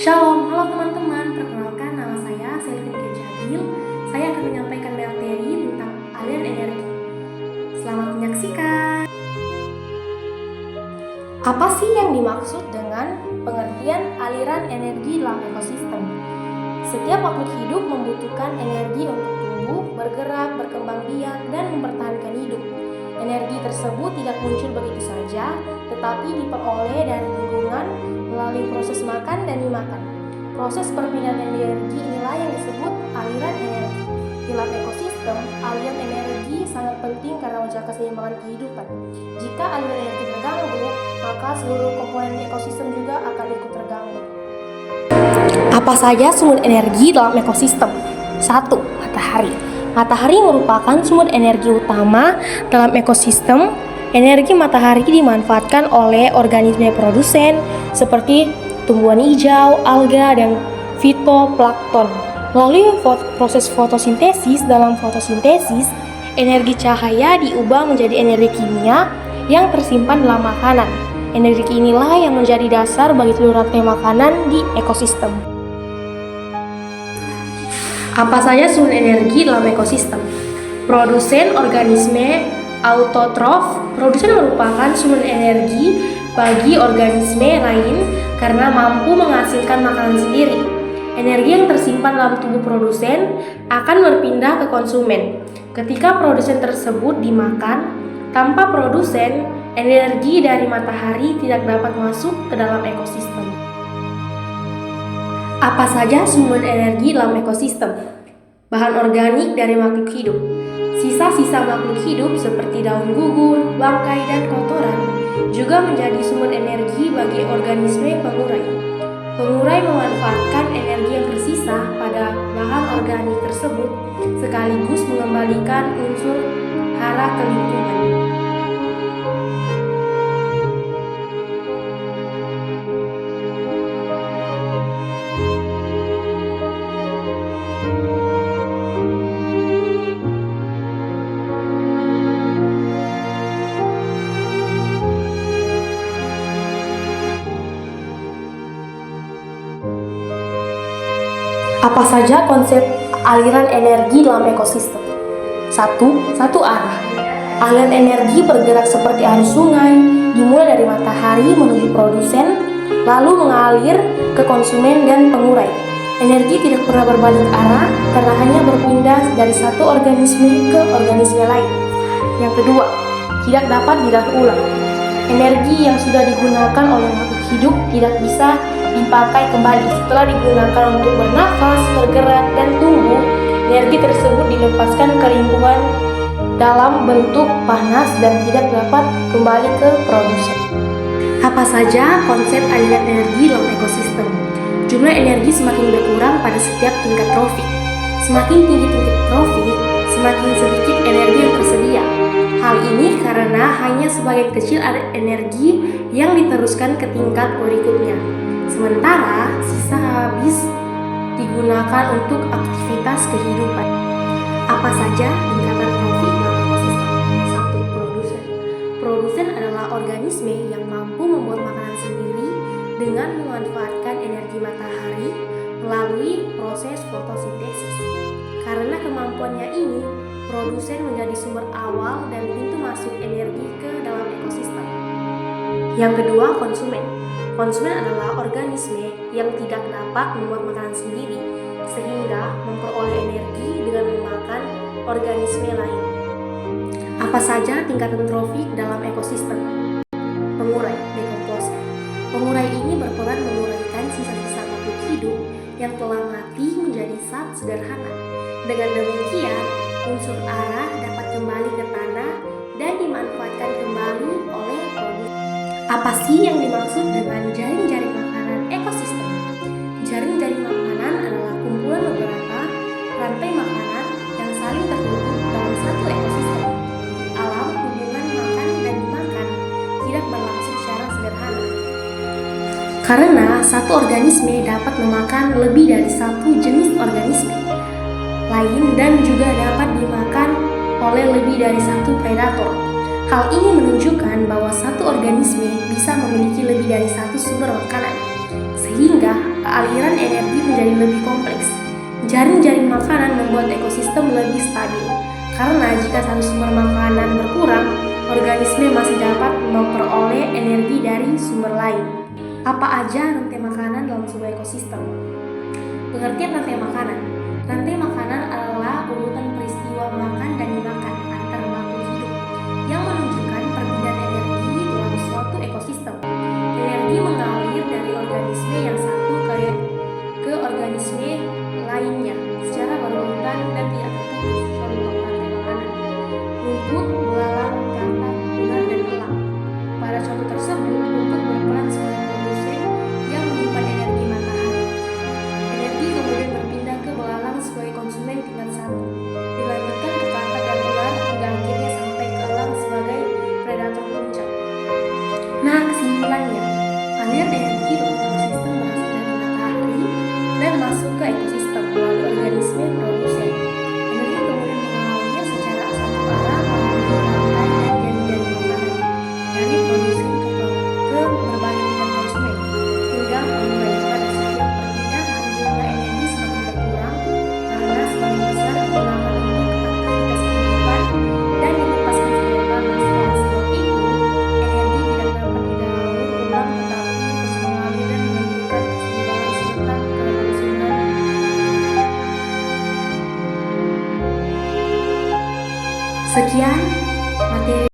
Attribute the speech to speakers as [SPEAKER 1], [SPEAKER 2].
[SPEAKER 1] Shalom, halo teman-teman. Perkenalkan, nama saya Selvin Kejadil. Saya akan menyampaikan materi tentang aliran energi. Selamat menyaksikan. Apa sih yang dimaksud dengan pengertian aliran energi dalam ekosistem? Setiap makhluk hidup membutuhkan energi untuk tumbuh, bergerak, berkembang biak, dan mempertahankan hidup. Energi tersebut tidak muncul begitu saja, tetapi diperoleh dari lingkungan melalui proses makan dan dimakan. Proses perpindahan energi inilah yang disebut aliran energi. Dalam ekosistem, aliran energi sangat penting karena menjaga keseimbangan kehidupan. Jika aliran energi terganggu, maka seluruh komponen ekosistem juga akan ikut terganggu. Apa saja sumber energi dalam ekosistem? 1. Matahari. Matahari merupakan sumber energi utama dalam ekosistem. Energi matahari dimanfaatkan oleh organisme produsen seperti tumbuhan hijau, alga, dan fitoplankton. Melalui proses fotosintesis, dalam fotosintesis, energi cahaya diubah menjadi energi kimia yang tersimpan dalam makanan. Energi inilah yang menjadi dasar bagi seluruh rantai makanan di ekosistem. Apa saja sumber energi dalam ekosistem? Produsen organisme autotrof. Produsen merupakan sumber energi bagi organisme lain karena mampu menghasilkan makanan sendiri. Energi yang tersimpan dalam tubuh produsen akan berpindah ke konsumen. Ketika produsen tersebut dimakan, tanpa produsen, energi dari matahari tidak dapat masuk ke dalam ekosistem. Apa saja sumber energi dalam ekosistem? Bahan organik dari makhluk hidup. Sisa-sisa makhluk hidup seperti daun gugur, bangkai, dan kotoran juga menjadi sumber energi bagi organisme pengurai. Pengurai memanfaatkan energi yang tersisa pada bahan organik tersebut sekaligus mengembalikan unsur hara ke lingkungan. Apa saja konsep aliran energi dalam ekosistem? 1. Satu arah. Aliran energi bergerak seperti arus sungai, dimulai dari matahari menuju produsen, lalu mengalir ke konsumen dan pengurai. Energi tidak pernah berbalik arah karena hanya berpindah dari satu organisme ke organisme lain. Yang kedua, tidak dapat didaur ulang. Energi yang sudah digunakan oleh makhluk hidup tidak bisa dipakai kembali. Setelah digunakan untuk bernafas, bergerak, dan tumbuh, energi tersebut dilepaskan ke lingkungan dalam bentuk panas dan tidak dapat kembali ke produsen. Apa saja konsep aliran energi dalam ekosistem? Jumlah energi semakin berkurang pada setiap tingkat trofik. Semakin tinggi tingkat trofik, semakin sedikit energi yang tersedia. Hal ini karena hanya sebagian kecil energi yang diteruskan ke tingkat berikutnya. Sementara sisa habis digunakan untuk aktivitas kehidupan. Apa saja tingkatan trofik dalam ekosistem? 1. Produsen. Produsen adalah organisme yang mampu membuat makanan sendiri dengan memanfaatkan energi matahari melalui proses fotosintesis. Karena kemampuannya ini, produsen menjadi sumber awal dan pintu masuk energi ke dalam ekosistem. Yang kedua, konsumen. Konsumen adalah organisme yang tidak dapat membuat makanan sendiri, sehingga memperoleh energi dengan memakan organisme lain. Apa saja tingkatan trofik dalam ekosistem? Pengurai, decomposer. Pengurai ini berperan menguraikan sisa-sisa makhluk hidup yang telah mati menjadi zat sederhana. Dengan demikian, unsur hara dapat kembali ke tanah dan dimanfaatkan kembali oleh produsen. Apa sih yang dimaksud dengan jaring-jaring makanan ekosistem? Jaring-jaring makanan adalah kumpulan beberapa rantai makanan yang saling terhubung dalam satu ekosistem. Alam hubungan makan dan dimakan tidak berlangsung secara sederhana. Karena satu organisme dapat memakan lebih dari satu jenis organisme lain dan juga dapat dimakan oleh lebih dari satu predator. Hal ini menunjukkan bahwa satu organisme bisa memiliki lebih dari satu sumber makanan. sehingga aliran energi menjadi lebih kompleks. Jaring-jaring makanan membuat ekosistem lebih stabil, karena jika satu sumber makanan berkurang, organisme masih dapat memperoleh energi dari sumber lain. Apa aja rantai makanan dalam sebuah ekosistem? Pengertian rantai makanan. Rantai makanan adalah urutan peristiwa makan dan dimakan antar makhluk hidup yang menunjukkan perpindahan energi dalam suatu ekosistem. Energi mengalir dari organisme yang